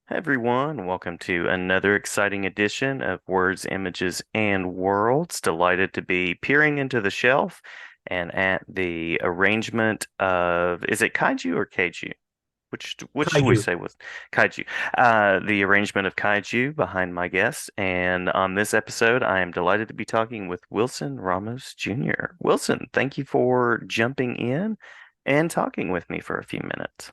Hey everyone, welcome to another exciting edition of Words, Images, and Worlds. Delighted to be peering into the shelf and at the arrangement of, is it kaiju or keiju? Which do we Kaiju. say with kaiju? The arrangement of kaiju behind my guest. And on this episode, I am delighted to be talking with Wilson Ramos Jr. Wilson, thank you for jumping in and talking with me for a few minutes.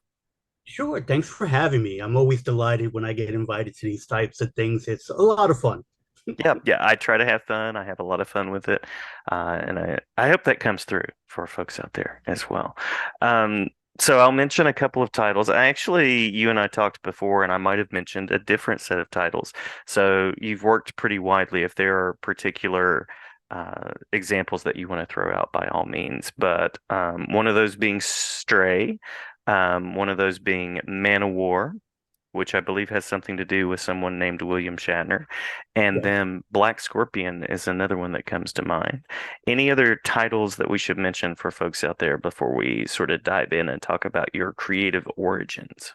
Sure. Thanks for having me. I'm always delighted when I get invited to these types of things. It's a lot of fun. Yeah, yeah, I try to have fun. I have a lot of fun with it. And I hope that comes through for folks out there as well. Um, so I'll mention a couple of titles. You and I talked before, and I might have mentioned a different set of titles. So you've worked pretty widely. If there are particular examples that you want to throw out, by all means. But one of those being Stray, one of those being Man of War, which I believe has something to do with someone named William Shatner. And Yes. then Black Scorpion is another one that comes to mind. Any other titles that we should mention for folks out there before we sort of dive in and talk about your creative origins?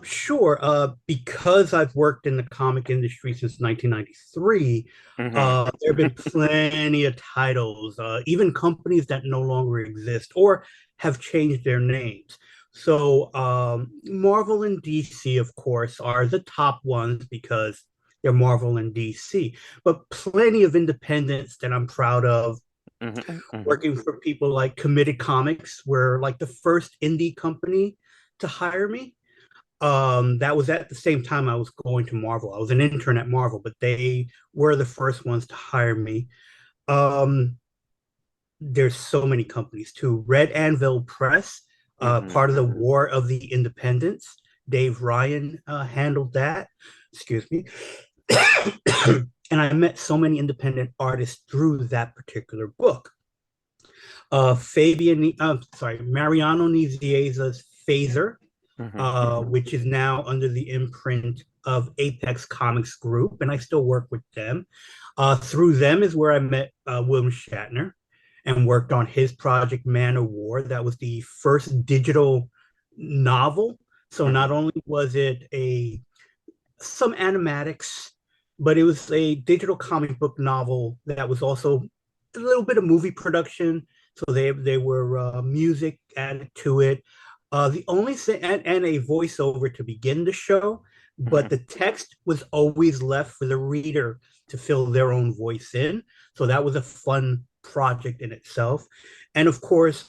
Sure. Because I've worked in the comic industry since 1993, there have been plenty of titles, even companies that no longer exist or have changed their names. So, Marvel and DC, of course, are the top ones because they're Marvel and DC, but plenty of independents that I'm proud of. hmm hmm Working for people like Committed Comics, were like the first indie company to hire me. That was at the same time I was going to Marvel. I was an intern at Marvel, but they were the first ones to hire me. Um, there's so many companies too. Red Anvil Press, part of the hmm War of the Independents. Dave Ryan handled that. Excuse me. And I met so many independent artists through that particular book. Mariano Nizieza's Phaser, hmm which is now under the imprint of Apex Comics Group, and I still work with them. Through them is where I met William Shatner and worked on his project Man of War. That was the first digital novel. So not hmm only was it a some animatics, but it was a digital comic book novel that was also a little bit of movie production. So they were music added to it. The only thing and a voiceover to begin the show, but hmm the text was always left for the reader to fill their own voice in. So that was a fun project in itself. And of course,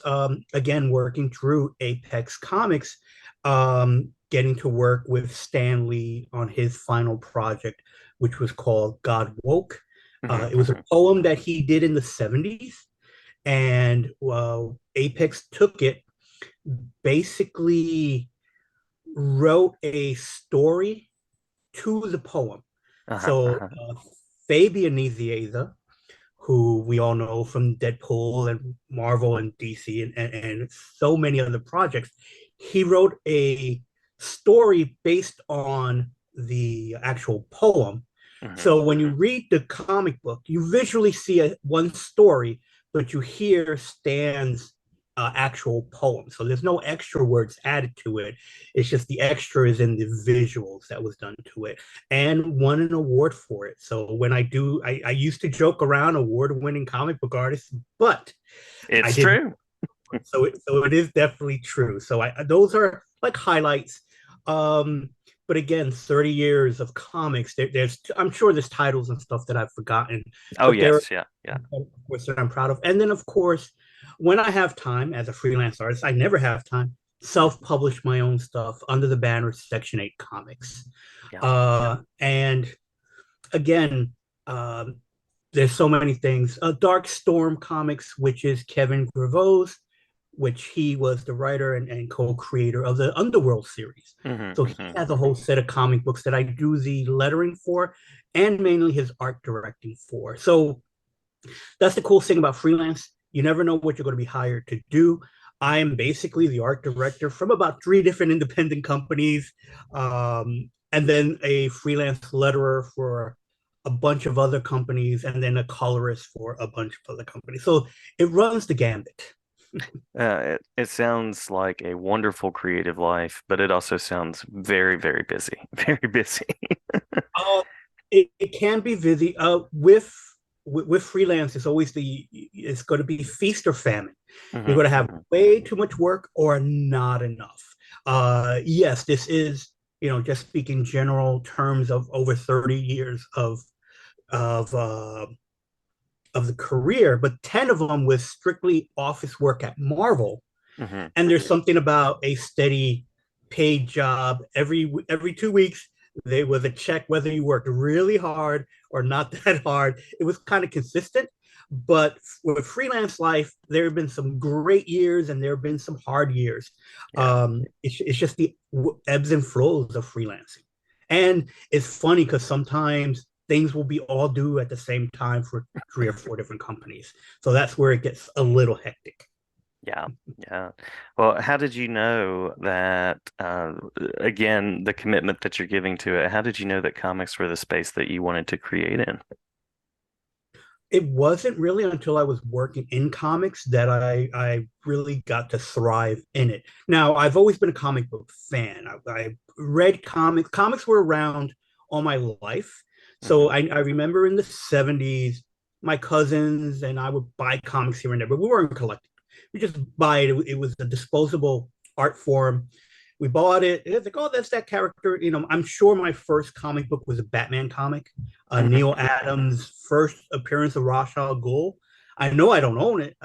again, working through Apex Comics, getting to work with Stan Lee on his final project, which was called God Woke. It was a hmm poem that he did in the 70s, and Apex took it, basically wrote a story to the poem. uh-huh, So uh-huh. Fabian Nicieza, who we all know from Deadpool and Marvel and DC and so many other projects, he wrote a story based on the actual poem. So when you read the comic book, you visually see one story, but you hear Stan's actual poem. So there's no extra words added to it. It's just the extras and the visuals that was done to it, and won an award for it. So when I used to joke around award-winning comic book artists, but I It's did. true. So it is definitely true. So those are like highlights. Um, but again, 30 years of comics. I'm sure there's titles and stuff that I've forgotten, Oh but there are, yes, yeah, yeah. of course, that I'm proud of. And then, of course, when I have time as a freelance artist, I never have time. Self-publish my own stuff under the banner Section 8 Comics. Yeah. And again, um, there's so many things. Dark Storm Comics, which is Kevin Grevaux's, which he was the writer and co-creator of the Underworld series. hmm So he hmm has a whole set of comic books that I do the lettering for and mainly his art directing for. So that's the cool thing about freelance. You never know what you're going to be hired to do. I am basically the art director from about three different independent companies, and then a freelance letterer for a bunch of other companies, and then a colorist for a bunch of other companies. So it runs the gambit. It sounds like a wonderful creative life, but it also sounds very, very busy. Very busy. Uh, it can be busy. With freelance, it's going to be feast or famine. You're Hmm. going to have Hmm. way too much work or not enough. Yes, this is, just speaking general terms of over 30 years of uh, of the career, but 10 of them was strictly office work at Marvel. Hmm. And there's something about a steady paid job every 2 weeks. There was a check whether you worked really hard or not that hard. It was kind of consistent. But with freelance life, there have been some great years and there have been some hard years. Yeah. It's just the ebbs and flows of freelancing. And it's funny because sometimes things will be all due at the same time for 3 or 4 different companies. So that's where it gets a little hectic. Yeah. Yeah. Well, how did you know that, again, the commitment that you're giving to it, how did you know that comics were the space that you wanted to create in? It wasn't really until I was working in comics that I really got to thrive in it. Now, I've always been a comic book fan. I read comics. Comics were around all my life. So Hmm. I remember in the 70s, my cousins and I would buy comics here and there, but we weren't collecting. We just buy it. It was a disposable art form. We bought it. It's like, oh, that's that character. I'm sure my first comic book was a Batman comic, Neil Hmm. Adams' first appearance of Ra's al Ghul. I know I don't own it.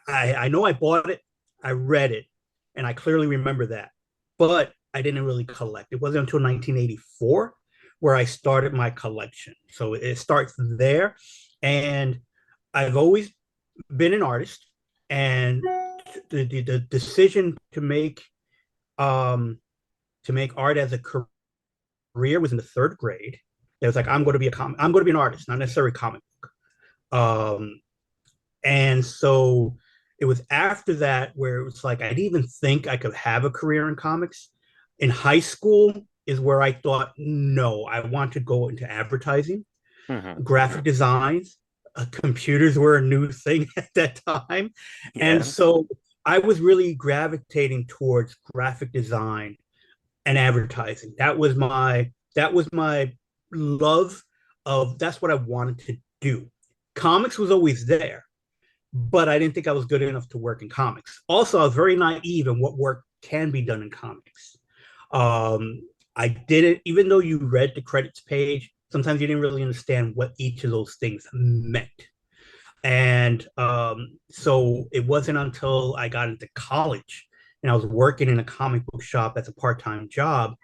I know I bought it. I read it, and I clearly remember that. But I didn't really collect. It wasn't until 1984 where I started my collection. So it starts there, and I've always been an artist, and the decision um, to make art as a career was in the third grade. It was like I'm going to be an artist, not necessarily comic book. And so it was after that where it was like I didn't even think I could have a career in comics. In high school is where I thought, no, I want to go into advertising, Hmm. graphic designs. Computers were a new thing at that time, and Yeah. so I was really gravitating towards graphic design and advertising. That was my love of that's what I wanted to do. Comics was always there, but I didn't think I was good enough to work in comics. Also, I was very naive in what work can be done in comics. Um, I didn't, even though you read the credits page, sometimes you didn't really understand what each of those things meant. And so it wasn't until I got into college and I was working in a comic book shop as a part time job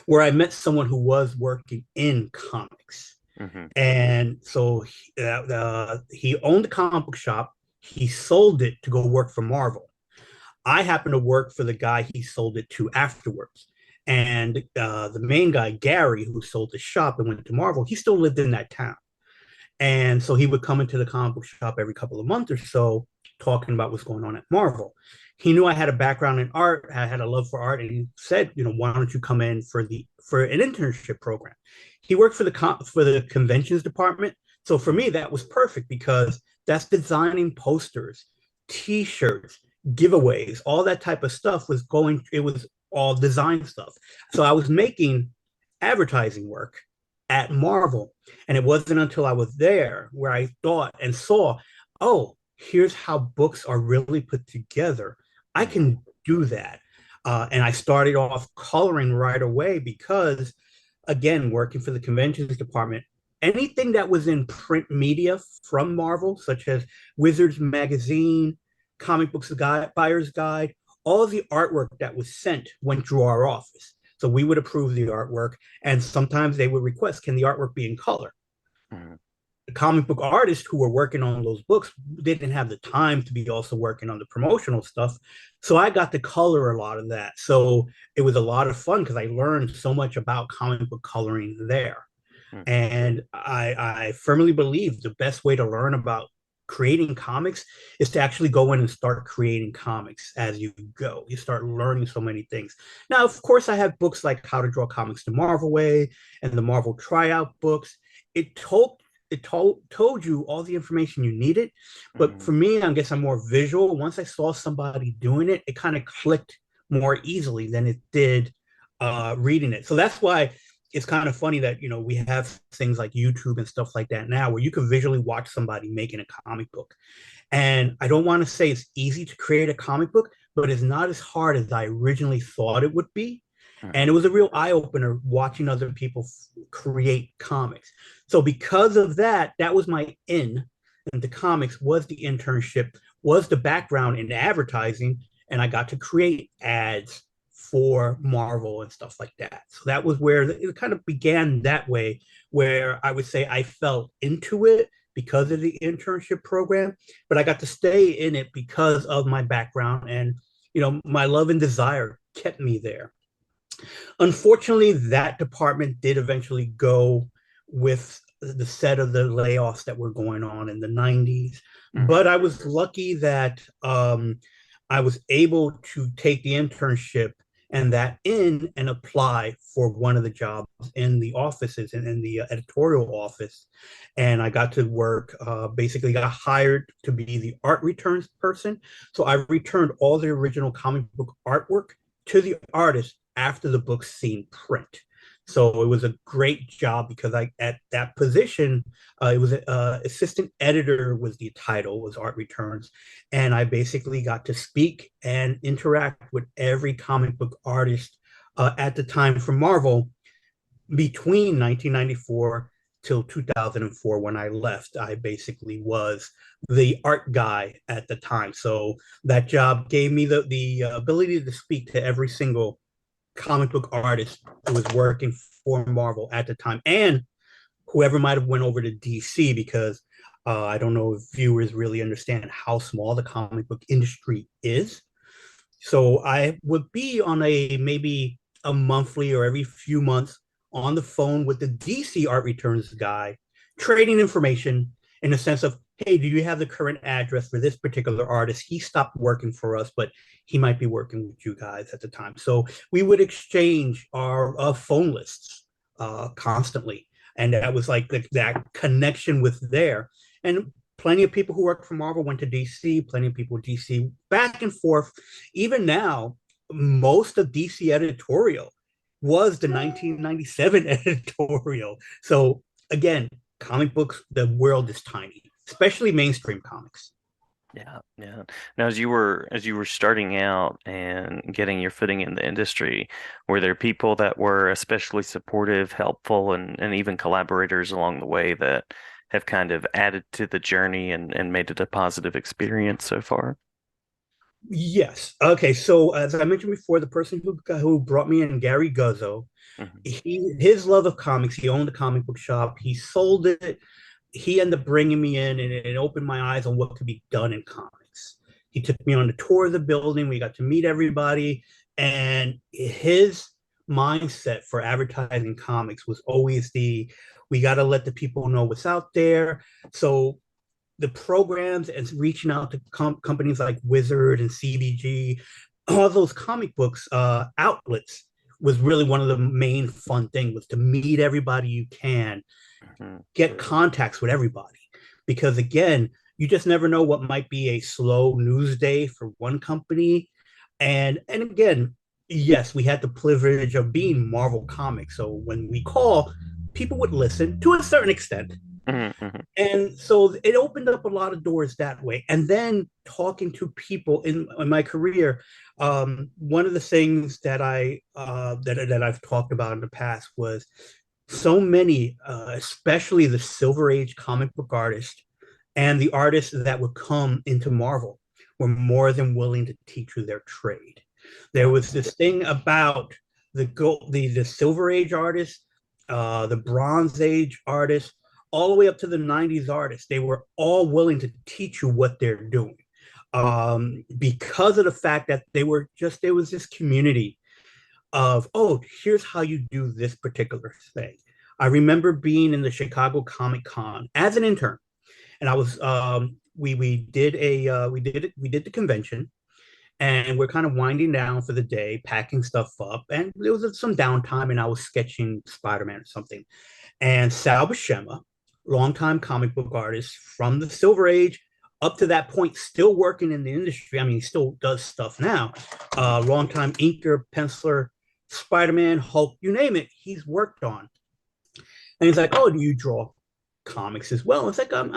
where I met someone who was working in comics. Hmm. And so he owned a comic book shop. He sold it to go work for Marvel. I happened to work for the guy he sold it to afterwards. And the main guy, Gary, who sold the shop and went to Marvel, he still lived in that town. And so he would come into the comic book shop every couple of months or so, talking about what's going on at Marvel. He knew I had a background in art, I had a love for art, and he said, why don't you come in for an internship program? He worked for the conventions department, so for me that was perfect because that's designing posters, T-shirts, giveaways, all that type of stuff was going. It was all design stuff. So I was making advertising work at Marvel, and it wasn't until I was there where I thought and saw, oh, here's how books are really put together. I Hmm. can do that. And I started off coloring right away because, again, working for the conventions department, anything that was in print media from Marvel, such as Wizards Magazine, Comic Books Buyer's Guide, all of the artwork that was sent went through our office. So we would approve the artwork, and sometimes they would request, can the artwork be in color? Hmm. The comic book artists who were working on those books didn't have the time to be also working on the promotional stuff. So I got to color a lot of that. So it was a lot of fun because I learned so much about comic book coloring there. Hmm. And I firmly believe the best way to learn about creating comics is to actually go in and start creating comics as you go. You start learning so many things. Now, of course, I have books like How to Draw Comics the Marvel Way and the Marvel Tryout books. It took it told you all the information you needed. But Hmm. for me, I guess I'm more visual. Once I saw somebody doing it, it kind of clicked more easily than it did reading it. So that's why it's kind of funny that we have things like YouTube and stuff like that now, where you can visually watch somebody making a comic book. And I don't want to say it's easy to create a comic book, but it's not as hard as I originally thought it would be. And Hmm. it was a real eye opener watching other people create comics. So because of that, that was my in into comics, was the internship, was the background in advertising, and I got to create ads for Marvel and stuff like that. So that was where it kind of began that way, where I would say I fell into it because of the internship program, but I got to stay in it because of my background, and my love and desire kept me there. Unfortunately, that department did eventually go with the set of the layoffs that were going on in the 90s. But Hmm. I was lucky that I was able to take the internship and that in and apply for one of the jobs in the offices and in the editorial office. And I got to work, basically got hired to be the art returns person. So I returned all the original comic book artwork to the artist after the book's seen print. So it was a great job because I at that position, it was assistant editor was the title, was art returns, and I basically got to speak and interact with every comic book artist at the time from Marvel between 1994 till 2004 when I left. I basically was the art guy at the time. So that job gave me the ability to speak to every single comic book artist who was working for Marvel at the time, and whoever might have went over to DC, because I don't know if viewers really understand how small the comic book industry is. So I would be on a maybe a monthly or every few months on the phone with the DC art returns guy, trading information in the sense of, hey, do you have the current address for this particular artist? He stopped working for us, but he might be working with you guys at the time. So we would exchange our phone lists constantly. And that was like that connection with there. And plenty of people who worked for Marvel went to DC, plenty of people DC back and forth. Even now, most of DC editorial was the 1997 editorial. So again, comic books, the world is tiny, especially mainstream comics. Yeah, yeah. Now, as you were starting out and getting your footing in the industry, were there people that were especially supportive, helpful, and even collaborators along the way that have kind of added to the journey and made it a positive experience so far? Yes. Okay. So as I mentioned before, the person who brought me in, Gary Guzzo, Hmm. his love of comics. He owned a comic book shop. He sold it. He ended up bringing me in, and it opened my eyes on what could be done in comics. He took me on the tour of the building. We got to meet everybody, and his mindset for advertising comics was always the we got to let the people know what's out there. So the programs and reaching out to companies like Wizard and CBG, all those comic books outlets was really one of the main fun things, was to meet everybody you can, Hmm. get contacts with everybody. Because again, you just never know what might be a slow news day for one company. And again, yes, we had the privilege of being Marvel Comics. So when we call, people would listen to a certain extent. Hmm. Hmm. And so it opened up a lot of doors that way. And then talking to people in my career, one of the things that that I've talked about in the past was so many, especially the Silver Age comic book artists and the artists that would come into Marvel, were more than willing to teach you their trade. There Yeah. was this thing about the Silver Age artists, the Bronze Age artists, all the way up to the 90s artists. They were all willing to teach you what they're doing, because of the fact that there was this community of, oh, here's how you do this particular thing. I remember being in the Chicago Comic Con as an intern, and I was we did a we did the convention, and we're kind of winding down for the day, packing stuff up, and there was some downtime, and I was sketching Spider-Man or something. And Sal Buscema, longtime comic book artist from the Silver Age up to that point, still working in the industry. I mean, he still does stuff now. Mhm. Longtime inker, penciler, Spider-Man, Hulk, you name it, he's worked on. And he's like, "Oh, do you draw comics as well?" It's like I'm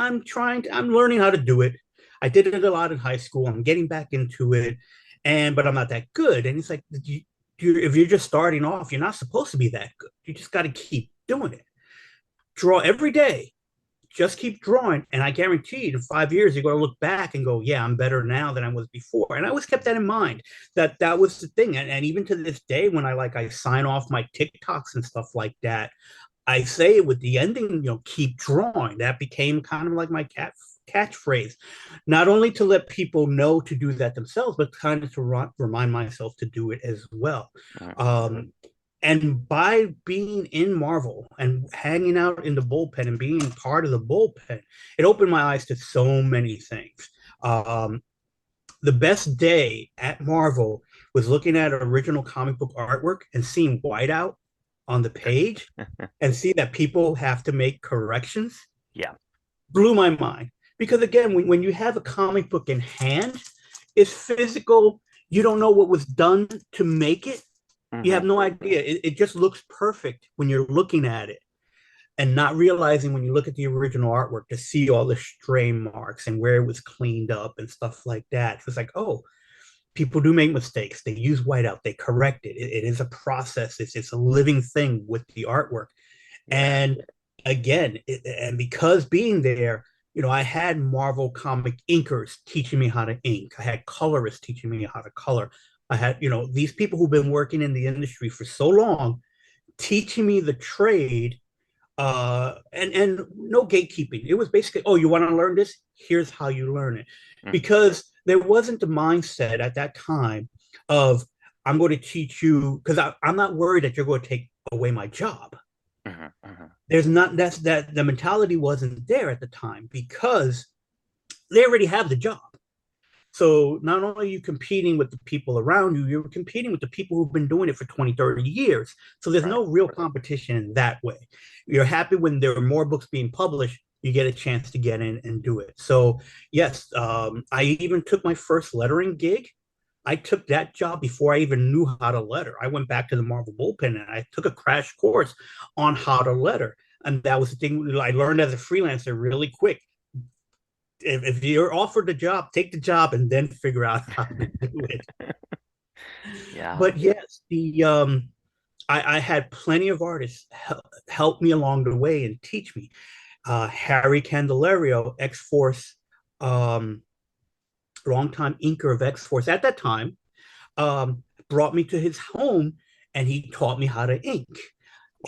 learning how to do it. I did it a lot in high school. I'm getting back into it, but I'm not that good. And he's like, if you're just starting off, you're not supposed to be that good. You just got to keep doing it. Draw every day. Just keep drawing, and I guarantee you, in 5 years, you're going to look back and go, "Yeah, I'm better now than I was before." And I always kept that in mind. That was the thing, and even to this day, when I sign off my TikToks and stuff like that, I say it with the ending, keep drawing. That became kind of like my catchphrase, not only to let people know to do that themselves, but kind of to remind myself to do it as well. Mhm. Um, and by being in Marvel and hanging out in the bullpen and being part of the bullpen, it opened my eyes to so many things. Um, the best day at Marvel was looking at original comic book artwork and seeing whiteout on the page and see that people have to make corrections. Yeah. Blew my mind. Because again, when you have a comic book in hand, it's physical. You don't know what was done to make it. You Hmm. have no idea. It just looks perfect when you're looking at it and not realizing when you look at the original artwork to see all the stray marks and where it was cleaned up and stuff like that. It's like, oh, people do make mistakes. They use whiteout. They correct it. It is a process. It's a living thing with the artwork. Yeah. And again, and because being there, I had Marvel comic inkers teaching me how to ink. I had colorists teaching me how to color. I had, these people who've been working in the industry for so long teaching me the trade, and no gatekeeping. It was basically, oh, you want to learn this? Here's how you learn it. Hmm. Because there wasn't the mindset at that time of, I'm going to teach you, because I'm not worried that you're going to take away my job. Hmm. Hmm. There's not, that's that the mentality wasn't there at the time because they already have the job. So not only are you competing with the people around you, you're competing with the people who've been doing it for 20, 30 years. So there's Right. no real competition in that way. You're happy when there are more books being published, you get a chance to get in and do it. So yes, I even took my first lettering gig. I took that job before I even knew how to letter. I went back to the Marvel bullpen and I took a crash course on how to letter. And that was the thing I learned as a freelancer really quick. If you're offered the job, take the job and then figure out how to do it. Yeah. But yes, I had plenty of artists help me along the way and teach me. Harry Candelario, X Force, um, longtime inker of X Force at that time, brought me to his home and he taught me how to ink.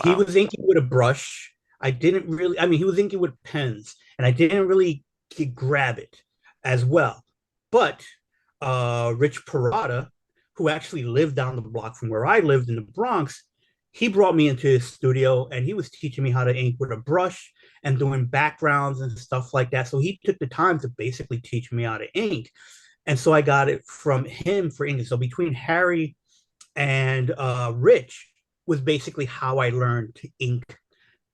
He Wow. was inking with a brush. I didn't really, I mean, he was inking with pens, and I didn't really grab it as well. But Rich Parada, who actually lived down the block from where I lived in the Bronx, he brought me into his studio and he was teaching me how to ink with a brush and doing backgrounds and stuff like that. So he took the time to basically teach me how to ink. And so I got it from him for English. So between Harry and Rich was basically how I learned to ink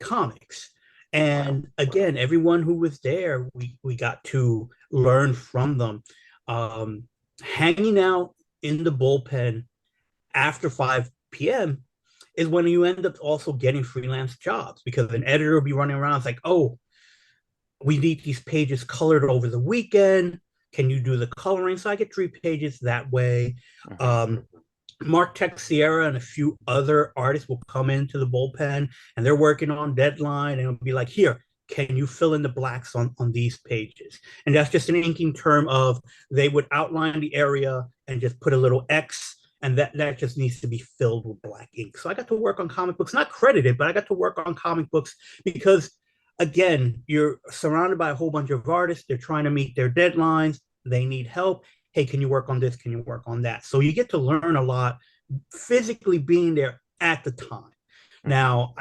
comics. Wow. And again, everyone who was there, we got to learn from them. Um, Hanging out in the bullpen after 5 p.m. is when you end up also getting freelance jobs because an editor will be running around. It's like, oh, we need these pages colored over the weekend. Can you do the coloring? So I get 3 pages that way. Hmm. Um, Mark Texiera and a few other artists will come into the bullpen and they're working on deadline and it'll be like, here, can you fill in the blacks on these pages? And that's just an inking term of they would outline the area and just put a little X and that just needs to be filled with black ink. So I got to work on comic books, not credited, but I got to work on comic books because again, you're surrounded by a whole bunch of artists. They're trying to meet their deadlines. They need help. Hey, can you work on this? Can you work on that? So you get to learn a lot physically being there at the time. Hmm. Now,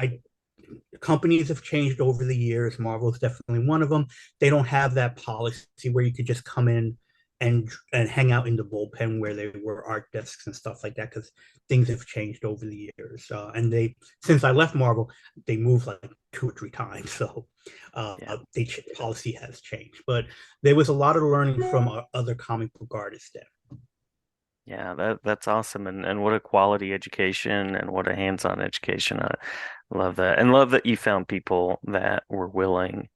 companies have changed over the years. Marvel is definitely one of them. They don't have that policy where you could just come in and hang out in the bullpen where there were art desks and stuff like that because things have changed over the years. And they since I left Marvel, they moved like 2 or 3 times, so Yeah. the policy has changed. But there was a lot of learning from other comic book artists there. Yeah, that's awesome, and what a quality education and what a hands-on education. I love that, and love that you found people that were willing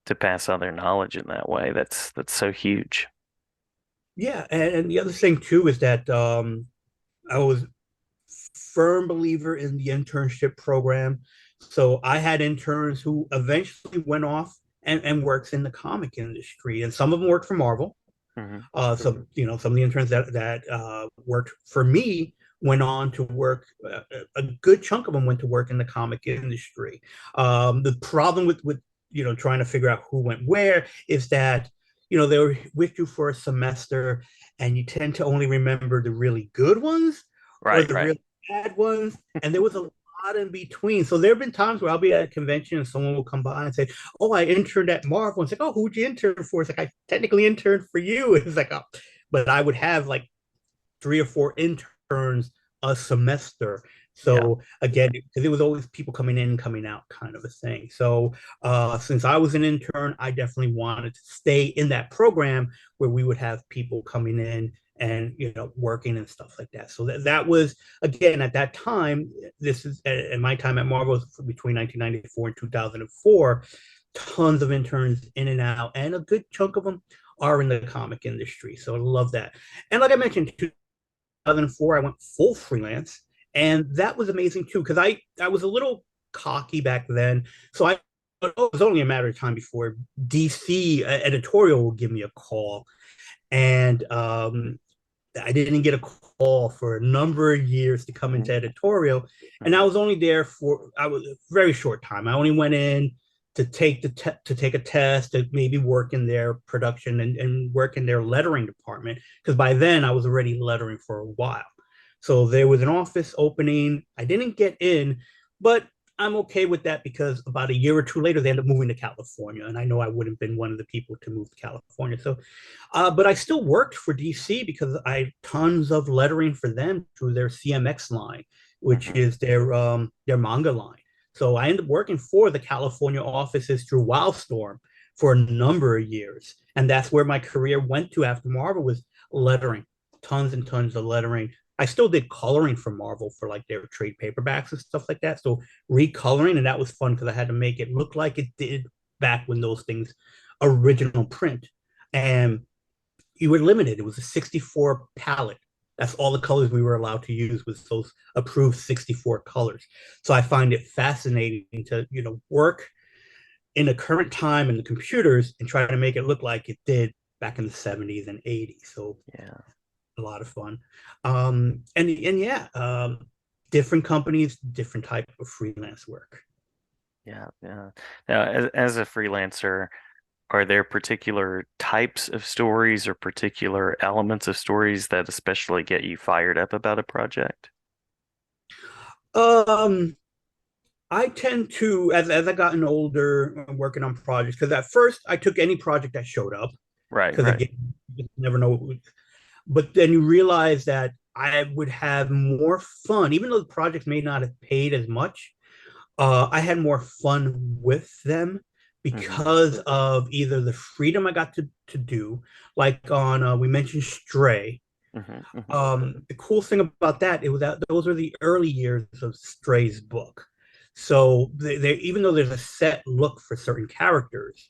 to pass on their knowledge in that way. That's so huge. Yeah, and the other thing too is that I was firm believer in the internship program. So I had interns who eventually went off and works in the comic industry, and some of them worked for Marvel. Hmm. So some of the interns that worked for me went on to work. A good chunk of them went to work in the comic industry. The problem with trying to figure out who went where is that they were with you for a semester, and you tend to only remember the really good ones or Right, the right. really bad ones, and there was a lot in between. So there have been times where I'll be at a convention and someone will come by and say, "Oh, I interned at Marvel." It's like, "Oh, who'd you intern for?" It's like, "I technically interned for you." It's like, "Oh," but I would have like 3 or 4 interns a semester. Yeah. So again, because it was always people coming in, coming out kind of a thing. So since I was an intern, I definitely wanted to stay in that program where we would have people coming in and working and stuff like that. So that was again at that time. This is at my time at Marvel was between 1994 and 2004. Tons of interns in and out, and a good chunk of them are in the comic industry. So I love that. And like I mentioned, 2004, I went full freelance, and that was amazing too because I was a little cocky back then, so it was only a matter of time before DC editorial would give me a call, and I didn't get a call for a number of years to come into editorial, and I Hmm. was only there for I was a very short time. I only went in to take a test to maybe work in their production and work in their lettering department because by then I was already lettering for a while. So there was an office opening. I didn't get in, but I'm okay with that because about a year or two later they ended up moving to California, and I know I wouldn't have been one of the people to move to California. So but I still worked for DC because I tons of lettering for them through their CMX line, which Hmm. is their manga line. So I ended up working for the California offices through Wildstorm for a number of years, and that's where my career went to after Marvel was lettering, tons and tons of lettering. I still did coloring for Marvel for like their trade paperbacks and stuff like that. So recoloring, and that was fun because I had to make it look like it did back when those things original print. And you were limited. It was a 64 palette. That's all the colors we were allowed to use was those approved 64 colors. So I find it fascinating to, work in the current time in the computers and try to make it look like it did back in the 70s and 80s. So Yeah. a lot of fun. And yeah, different companies, different type of freelance work. Yeah. Yeah. Now, as a freelancer, are there particular types of stories or particular elements of stories that especially get you fired up about a project? Um, I tend to, as I gotten older, working on projects, because at first I took any project that showed up, Right, because right. again, you never know. But then you realize that I would have more fun, even though the projects may not have paid as much. I had more fun with them Hmm. because of either the freedom I got to do, like on we mentioned Stray. Hmm. Hmm. The cool thing about that it was that those were the early years of Stray's book. So even though there's a set look for certain characters,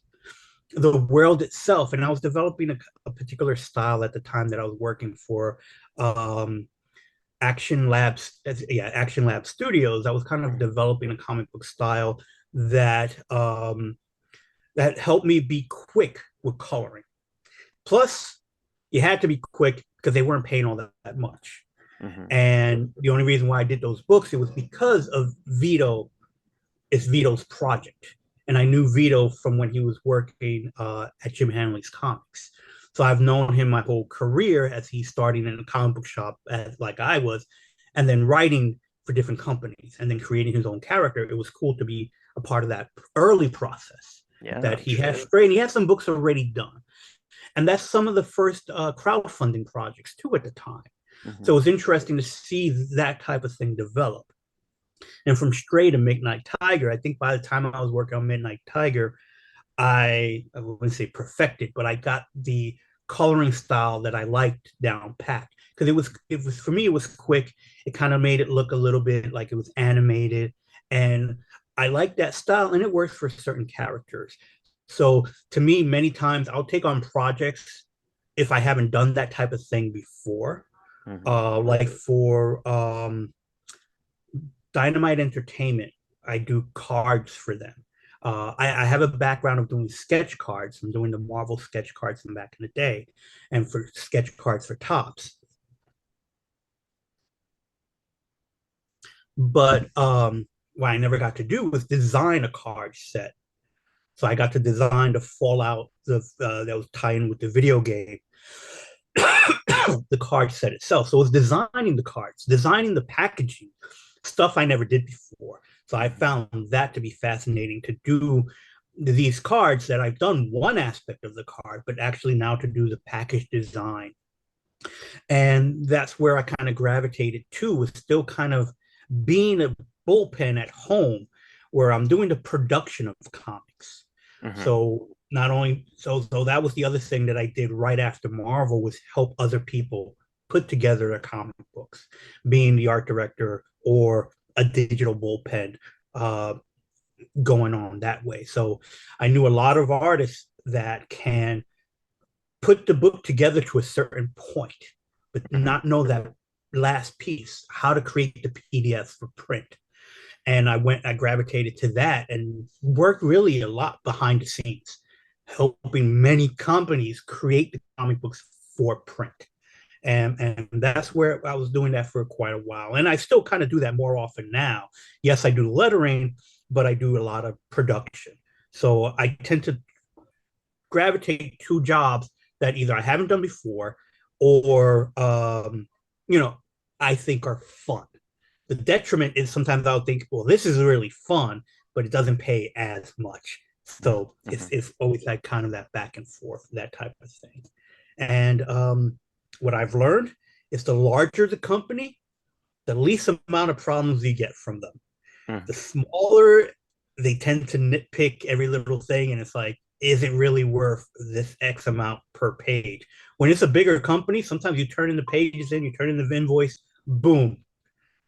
the world itself, and I was developing a particular style at the time that I was working for um, Action Labs, yeah, Action Lab Studios. I was kind of Hmm. developing a comic book style that helped me be quick with coloring. Plus, you had to be quick because they weren't paying all that much. Hmm. And the only reason why I did those books, it was because of Vito. It's Vito's project. And I knew Vito from when he was working at Jim Hanley's Comics. So I've known him my whole career as he's starting in a comic book shop like I was, and then writing for different companies and then creating his own character. It was cool to be a part of that early process Yeah, that he has. And he has some books already done. And that's some of the first crowdfunding projects too at the time. Hmm. So it was interesting to see that type of thing develop. And from Stray to Midnight Tiger, I think by the time I was working on Midnight Tiger, I wouldn't say perfected, but I got the coloring style that I liked down pat because it was for me it was quick. It kind of made it look a little bit like it was animated, and I like that style, and it works for certain characters. So to me, many times I'll take on projects if I haven't done that type of thing before. Hmm. Like for Dynamite Entertainment, I do cards for them. I have a background of doing sketch cards. I'm doing the Marvel sketch cards from back in the day, and for sketch cards for Tops. But what I never got to do was design a card set. So I got to design the Fallout that was tying with the video game, the card set itself. So it was designing the cards, designing the packaging, stuff I never did before. So I Hmm. found that to be fascinating to do these cards that I've done one aspect of the card, but actually now to do the package design. And that's where I kind of gravitated to, was still kind of being a bullpen at home where I'm doing the production of comics. Hmm. So not only so that was the other thing that I did right after Marvel, was help other people put together their comic books, being the art director or a digital bullpen uh, going on that way. So I knew a lot of artists that can put the book together to a certain point, but Hmm. not know that last piece, how to create the PDFs for print. And I gravitated to that and worked really a lot behind the scenes, helping many companies create the comic books for print. And that's where I was doing that for quite a while. And I still kind of do that more often now. Yes, I do lettering, but I do a lot of production. So I tend to gravitate to jobs that either I haven't done before or you know, I think are fun. The detriment is sometimes I'll think, well, this is really fun, but it doesn't pay as much. So Hmm. it's always that kind of that back and forth, that type of thing. And what I've learned is the larger the company, the least amount of problems you get from them. The Hmm. smaller, they tend to nitpick every little thing, and it's like, is it really worth this X amount per page? When it's a bigger company, sometimes you turn in the pages in, you turn in the invoice, boom,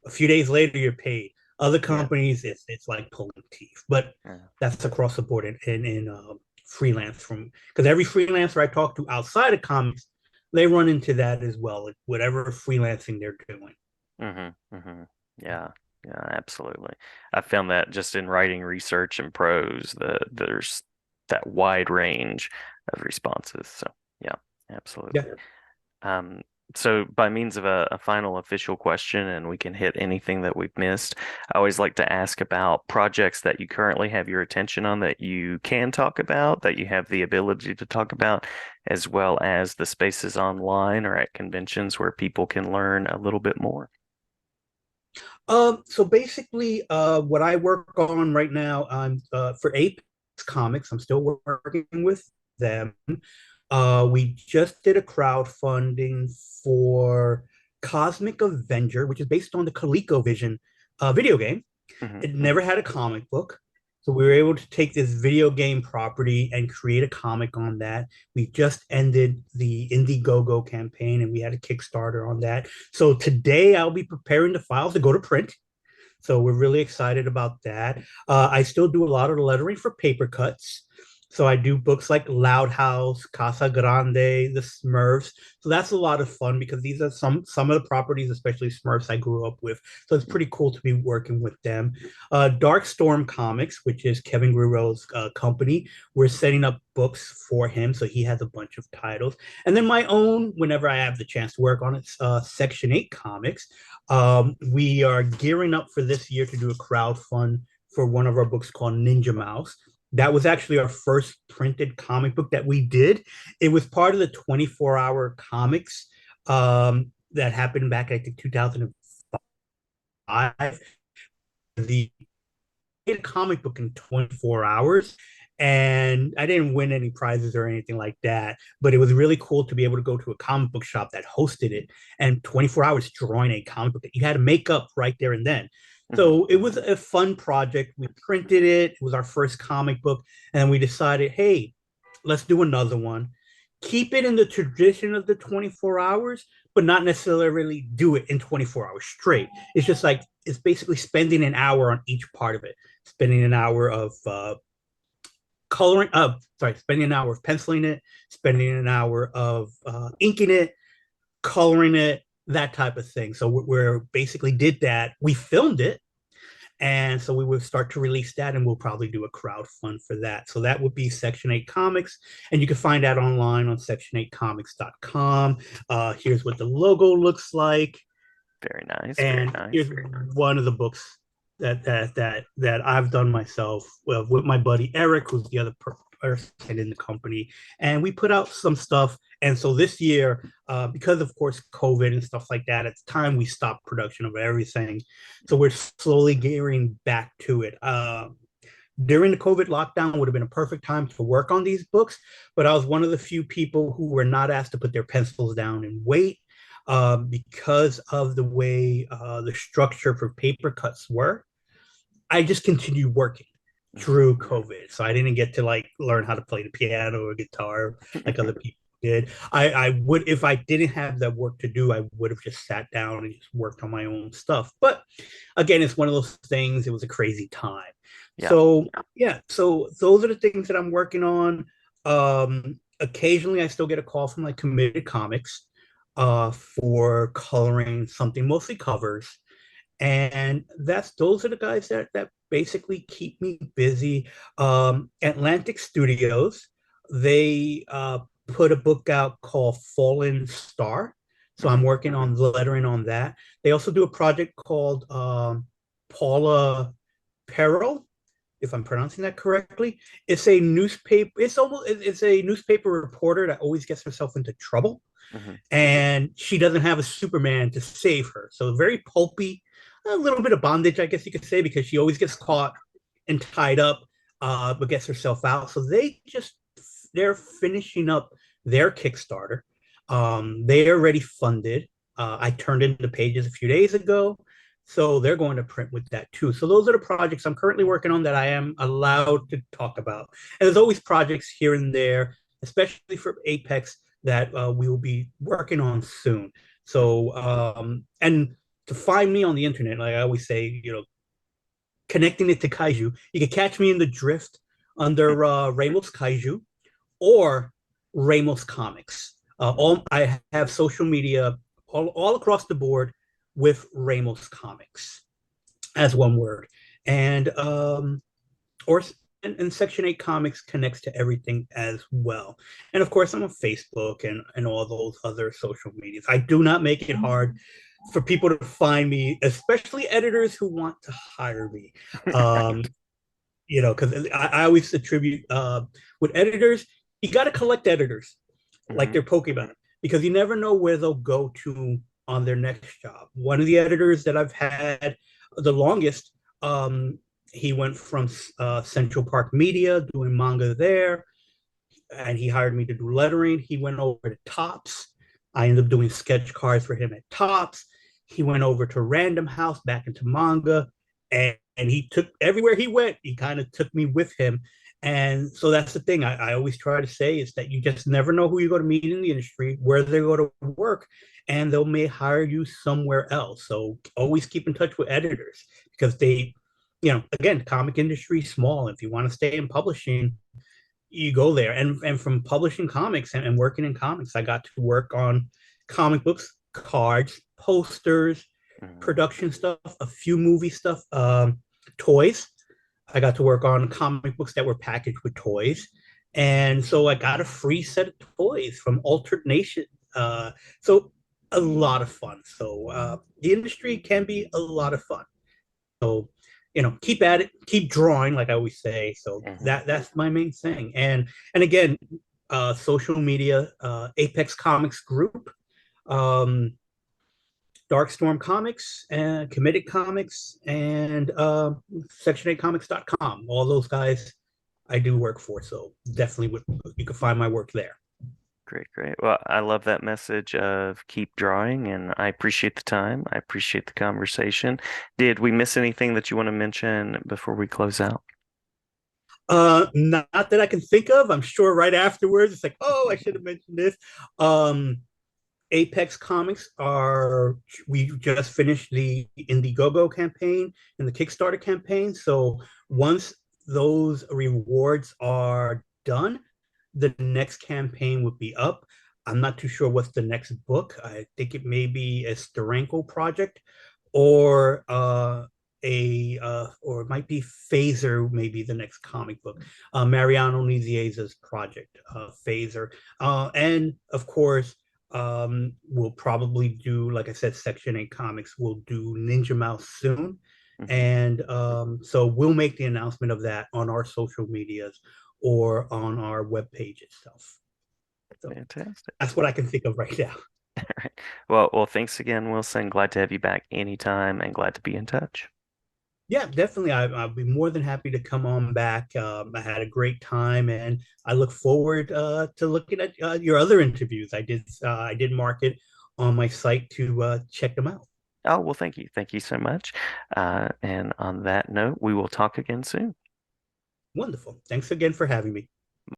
a few days later you're paid. Other Yeah. companies, it's like pulling teeth, but Yeah. that's across the board in freelance, from because every freelancer I talk to outside of comics, they run into that as well. Whatever freelancing they're doing. Hmm. Hmm. Yeah. Yeah, absolutely. I found that just in writing research and prose, there's that wide range of responses. So yeah, absolutely. Yeah. Um, so by means of a final official question, and we can hit anything that we've missed, I always like to ask about projects that you currently have your attention on that you can talk about, that you have the ability to talk about, as well as the spaces online or at conventions where people can learn a little bit more. So basically, what I work on right now, I'm for Apex Comics. I'm still working with them. We just did a crowdfunding for Cosmic Avenger, which is based on the ColecoVision video game. Hmm. It never Hmm. had a comic book. So we were able to take this video game property and create a comic on that. We just ended the Indiegogo campaign and we had a Kickstarter on that. So today I'll be preparing the files to go to print. So we're really excited about that. I still do a lot of the lettering for paper cuts. So I do books like Loud House, Casa Grande, The Smurfs. So that's a lot of fun because these are some of the properties, especially Smurfs, I grew up with. So it's pretty cool to be working with them. Dark Storm Comics, which is Kevin Guerrero's company, we're setting up books for him, so he has a bunch of titles. And then my own, whenever I have the chance to work on it, Section 8 Comics. We are gearing up for this year to do a crowd fund for one of our books called Ninja Mouse. That was actually our first printed comic book that we did. It was part of the 24-hour comics that happened back, I think, 2005. The comic book in 24 hours, And I didn't win any prizes or anything like that, but it was really cool to be able to go to a comic book shop that hosted it and 24 hours drawing a comic book that you had to make up right there and then. Mhm. So it was a fun project. We printed it. It was our first comic book. And we decided, hey, let's do another one. Keep it in the tradition of the 24 hours, but not necessarily do it in 24 hours straight. It's just like, it's basically spending an hour on each part of it, spending an hour of spending an hour of penciling it, spending an hour of inking it, coloring it, that type of thing. So we're basically did that. We filmed it, and so we will start to release that, and we'll probably do a crowd fund for that. So that would be Section 8 Comics, and you can find that online on section8comics.com. Here's what the logo looks like, Very nice, very and nice, here's very nice. one of the books that I've done myself with my buddy Eric, who's the other person in the company, and we put out some stuff. And so this year, because of course COVID and stuff like that, at the time we stopped production of everything, so we're slowly gearing back to it. During the COVID lockdown would have been a perfect time to work on these books, but I was one of the few people who were not asked to put their pencils down and wait because of the way the structure for paper cuts were. I just continued working Mhm. through COVID. So I didn't get to like learn how to play the piano or guitar like other people did. I would, if I didn't have that work to do, I would have just sat down and just worked on my own stuff. But again, it's one of those things. It was a crazy time. Yeah. So yeah, so those are the things that I'm working on. Occasionally, I still get a call from like Committed Comics for coloring something, mostly covers, and that's those are the guys that basically keep me busy. Atlantic Studios, they put a book out called Fallen Star, so I'm Mhm. working on lettering on that. They also do a project called Paula Peril, if I'm pronouncing that correctly. It's a newspaper. It's a newspaper reporter that always gets herself into trouble, Mhm. and she doesn't have a Superman to save her. So very pulpy, a little bit of bondage, I guess you could say, because she always gets caught and tied up, but gets herself out. So they're finishing up their Kickstarter. They already funded. I turned in the pages a few days ago. So they're going to print with that too. So those are the projects I'm currently working on that I am allowed to talk about. And there's always projects here and there, especially for Apex, that we will be working on soon. So, and to find me on the internet, like I always say, connecting it to Kaiju, you can catch me in the drift under Ramos Kaiju or Ramos Comics. All I have social media all across the board with Ramos Comics as one word, and or and Section 8 Comics connects to everything as well. And of course, I'm on Facebook and all those other social medias. I do not make it hard for people to find me, especially editors who want to hire me. Um, because I always attribute with editors, you got to collect editors like Mhm. they're Pokemon, because you never know where they'll go to on their next job. One of the editors that I've had the longest, he went from Central Park Media doing manga there, and he hired me to do lettering. He went over to Tops. I ended up doing sketch cards for him at Tops. He went over to Random House back into manga, and he took everywhere he went. He kind of took me with him, and so that's the thing I always try to say is that you just never know who you're going to meet in the industry, where they're going to work, and they may hire you somewhere else. So always keep in touch with editors because again, comic industry is small. If you want to stay in publishing, you go there. And from publishing comics and working in comics, I got to work on comic books, cards, posters, Mhm. production stuff, a few movie stuff, toys. I got to work on comic books that were packaged with toys. And so I got a free set of toys from Altered Nation. So a lot of fun. So the industry can be a lot of fun. So keep at it, keep drawing, like I always say. So Mhm. that's my main thing. And again, social media, Apex Comics Group, um, Darkstorm Comics, and Committed Comics, and Section8Comics.com. All those guys I do work for. So definitely would, you can find my work there. Great, great. Well, I love that message of keep drawing, and I appreciate the time. I appreciate the conversation. Did we miss anything that you want to mention before we close out? Not that I can think of. I'm sure right afterwards it's like, oh, I should have mentioned this. Um, Apex Comics are we just finished the Indiegogo campaign and the Kickstarter campaign. So once those rewards are done, the next campaign would be up. I'm not too sure what's the next book. I think it may be a Steranko project or or it might be Phaser, maybe the next comic book. Mariano Nizieza's project, Phaser. And of course, we'll probably do, like I said, Section 8 Comics will do Ninja Mouse soon. Hmm. And so we'll make the announcement of that on our social medias or on our webpage itself. So Fantastic. that's what I can think of right now. All right. Well, thanks again, Wilson. Glad to have you back anytime and glad to be in touch. Yeah, definitely. I'll be more than happy to come on back. I had a great time, and I look forward to looking at your other interviews. I did mark it on my site to check them out. Oh, well, thank you. Thank you so much. And on that note, we will talk again soon. Wonderful. Thanks again for having me.